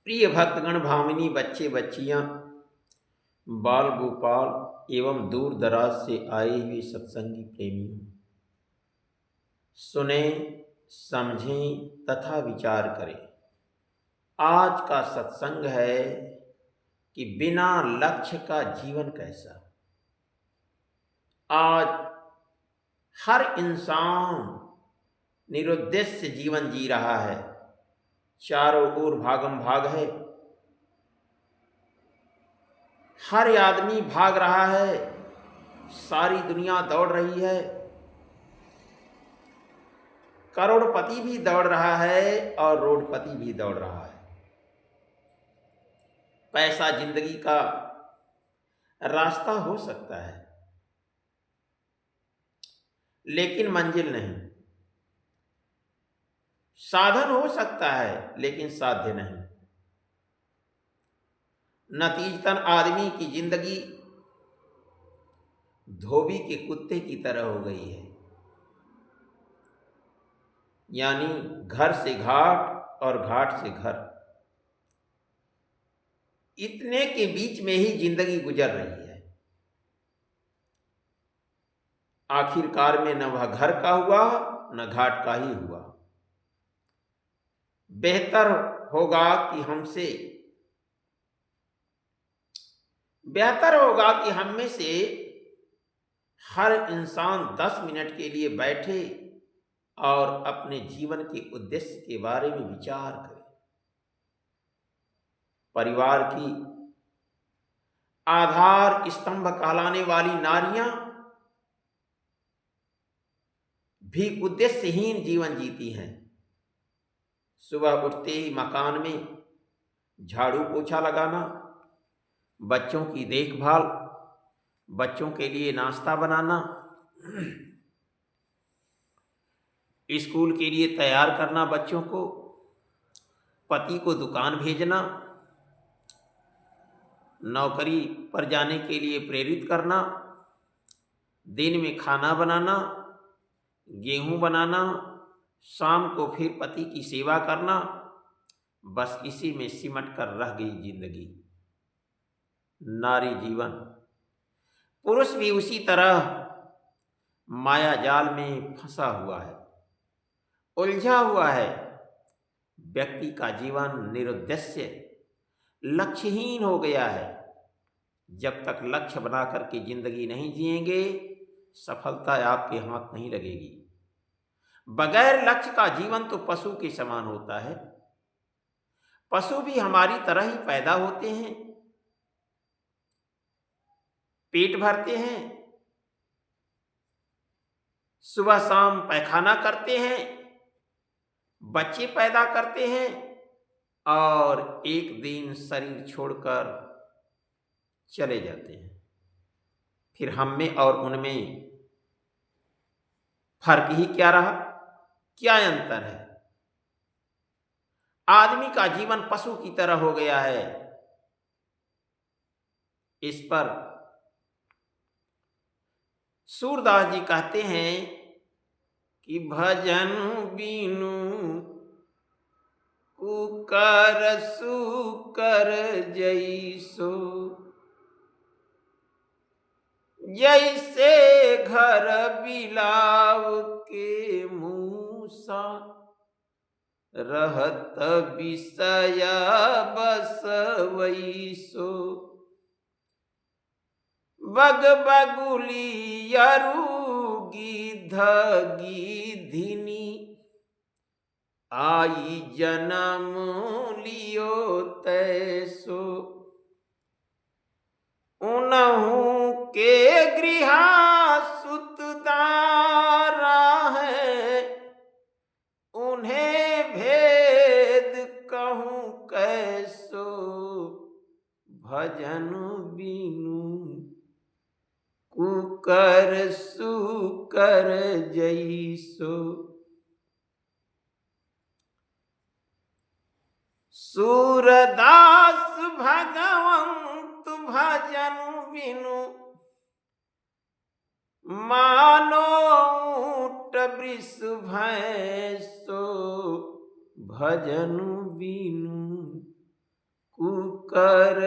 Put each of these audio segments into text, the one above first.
प्रिय भक्तगण, भामिनी, बच्चे बच्चियां, बाल गोपाल एवं दूर दराज से आए हुए सत्संगी प्रेमियों, सुने, समझें तथा विचार करें। आज का सत्संग है कि बिना लक्ष्य का जीवन कैसा। आज हर इंसान निरुद्देश्य जीवन जी रहा है। चारों ओर भागम भाग है। हर आदमी भाग रहा है। सारी दुनिया दौड़ रही है। करोड़पति भी दौड़ रहा है और रोडपति भी दौड़ रहा है। पैसा जिंदगी का रास्ता हो सकता है, लेकिन मंजिल नहीं। साधन हो सकता है, लेकिन साध्य नहीं। नतीजतन आदमी की जिंदगी धोबी के कुत्ते की तरह हो गई है, यानी घर से घाट और घाट से घर, इतने के बीच में ही जिंदगी गुजर रही है। आखिरकार में न वह घर का हुआ न घाट का ही हुआ। बेहतर होगा कि हम में से हर इंसान 10 मिनट के लिए बैठे और अपने जीवन के उद्देश्य के बारे में विचार करे। परिवार की आधार स्तंभ कहलाने वाली नारियां भी उद्देश्यहीन जीवन जीती हैं। सुबह उठते ही मकान में झाड़ू पोछा लगाना, बच्चों की देखभाल, बच्चों के लिए नाश्ता बनाना, स्कूल के लिए तैयार करना बच्चों को, पति को दुकान भेजना, नौकरी पर जाने के लिए प्रेरित करना, दिन में खाना बनाना, गेहूं बनाना, शाम को फिर पति की सेवा करना। बस इसी में सिमट कर रह गई जिंदगी। नारी जीवन। पुरुष भी उसी तरह माया जाल में फंसा हुआ है, उलझा हुआ है। व्यक्ति का जीवन निरुद्देश्य, लक्ष्यहीन हो गया है। जब तक लक्ष्य बना करके जिंदगी नहीं जिएंगे, सफलता आपके हाथ नहीं लगेगी। बगैर लक्ष्य का जीवन तो पशु के समान होता है। पशु भी हमारी तरह ही पैदा होते हैं, पेट भरते हैं, सुबह शाम पैखाना करते हैं, बच्चे पैदा करते हैं और एक दिन शरीर छोड़कर चले जाते हैं। फिर हम में और उनमें फर्क ही क्या रहा? क्या अंतर है? आदमी का जीवन पशु की तरह हो गया है। इस पर सूरदास जी कहते हैं कि भजन बिनु कुकर सुकर जैसो, जैसे घर बिलाव के मूसा, रहत विषय बस वैसो। बग बगुली अरु गिद्ध गिद्धिनी, आई जन्म लियो तैसो। उनहु के गृहा सुतदारा है, उन्हें भेद कहूँ कैसो। भजन बिनु कुकर सुकर जैसो। सूरदास भगवंत भजन बिनु, मानो ऊंट वृष भैंसो। भजनु बिनु कुकर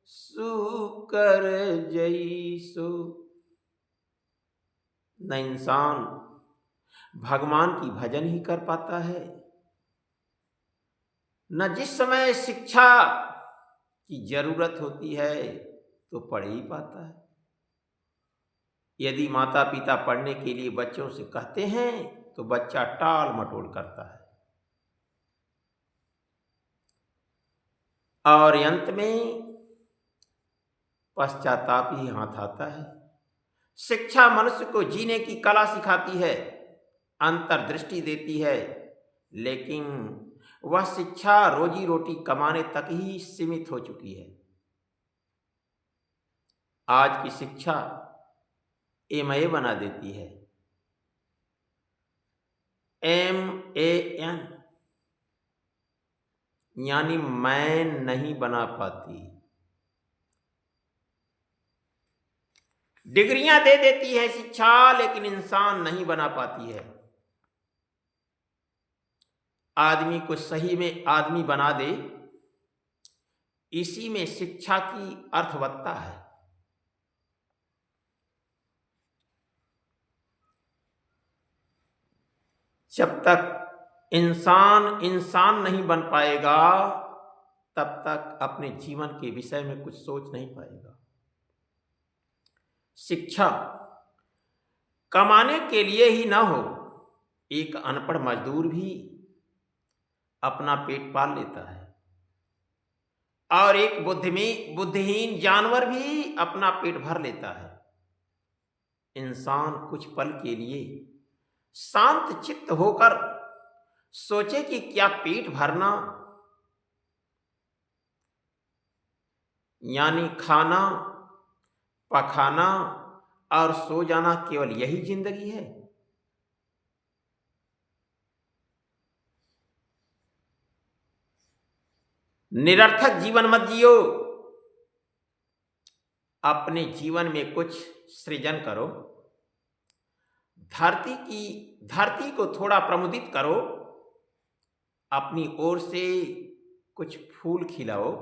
सुकर जैसो। न इंसान भगवान की भजन ही कर पाता है, न जिस समय शिक्षा की जरूरत होती है तो पढ़ ही पाता है। यदि माता पिता पढ़ने के लिए बच्चों से कहते हैं तो बच्चा टाल मटोल करता है और अंत में पश्चाताप ही हाथ आता है। शिक्षा मनुष्य को जीने की कला सिखाती है, अंतर्दृष्टि देती है, लेकिन वह शिक्षा रोजी रोटी कमाने तक ही सीमित हो चुकी है। आज की शिक्षा MA बना देती है, MAN, यानी मैं नहीं बना पाती। डिग्रियां दे देती है शिक्षा, लेकिन इंसान नहीं बना पाती है। आदमी को सही में आदमी बना दे, इसी में शिक्षा की अर्थवत्ता है। जब तक इंसान इंसान नहीं बन पाएगा, तब तक अपने जीवन के विषय में कुछ सोच नहीं पाएगा। शिक्षा कमाने के लिए ही ना हो, एक अनपढ़ मजदूर भी अपना पेट पाल लेता है और एक बुद्धिहीन जानवर भी अपना पेट भर लेता है। इंसान कुछ पल के लिए शांत चित्त होकर सोचे कि क्या पेट भरना यानी खाना, पखाना और सो जाना केवल यही जिंदगी है? निरर्थक जीवन मत जियो, अपने जीवन में कुछ सृजन करो, धरती को थोड़ा प्रमुदित करो, अपनी ओर से कुछ फूल खिलाओ,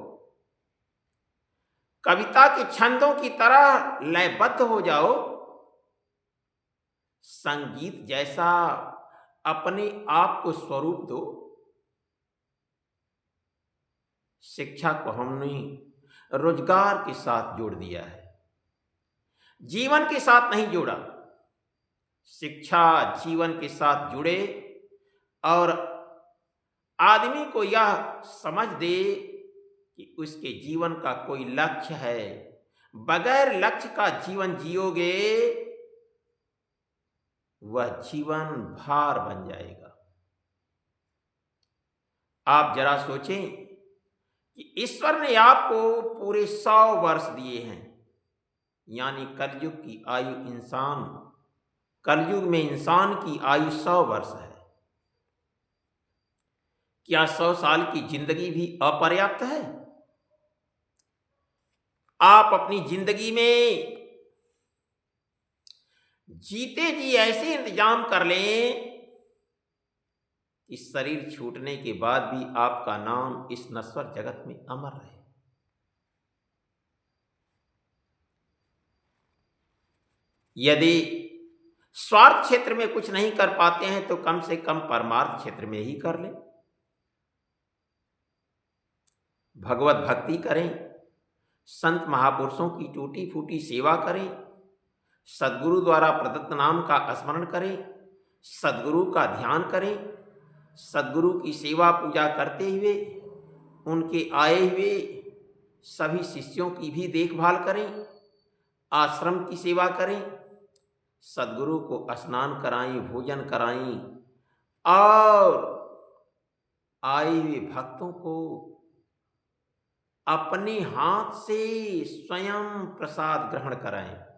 कविता के छंदों की तरह लयबद्ध हो जाओ, संगीत जैसा अपने आप को स्वरूप दो। शिक्षा को हमने रोजगार के साथ जोड़ दिया है, जीवन के साथ नहीं जोड़ा। शिक्षा जीवन के साथ जुड़े और आदमी को यह समझ दे कि उसके जीवन का कोई लक्ष्य है। बगैर लक्ष्य का जीवन जियोगे, वह जीवन भार बन जाएगा। आप जरा सोचें कि ईश्वर ने आपको पूरे 100 वर्ष दिए हैं, यानी कलयुग में इंसान की आयु 100 वर्ष है। क्या 100 साल की जिंदगी भी अपर्याप्त है? आप अपनी जिंदगी में जीते जी ऐसे इंतजाम कर लें कि शरीर छूटने के बाद भी आपका नाम इस नश्वर जगत में अमर रहे। यदि स्वार्थ क्षेत्र में कुछ नहीं कर पाते हैं तो कम से कम परमार्थ क्षेत्र में ही कर लें। भगवत भक्ति करें, संत महापुरुषों की टूटी फूटी सेवा करें, सद्गुरु द्वारा प्रदत्त नाम का स्मरण करें, सद्गुरु का ध्यान करें, सद्गुरु की सेवा पूजा करते हुए उनके आए हुए सभी शिष्यों की भी देखभाल करें, आश्रम की सेवा करें, सद्गुरु को स्नान कराएं, भोजन कराएं और आए हुए भक्तों को अपने हाथ से स्वयं प्रसाद ग्रहण कराएं।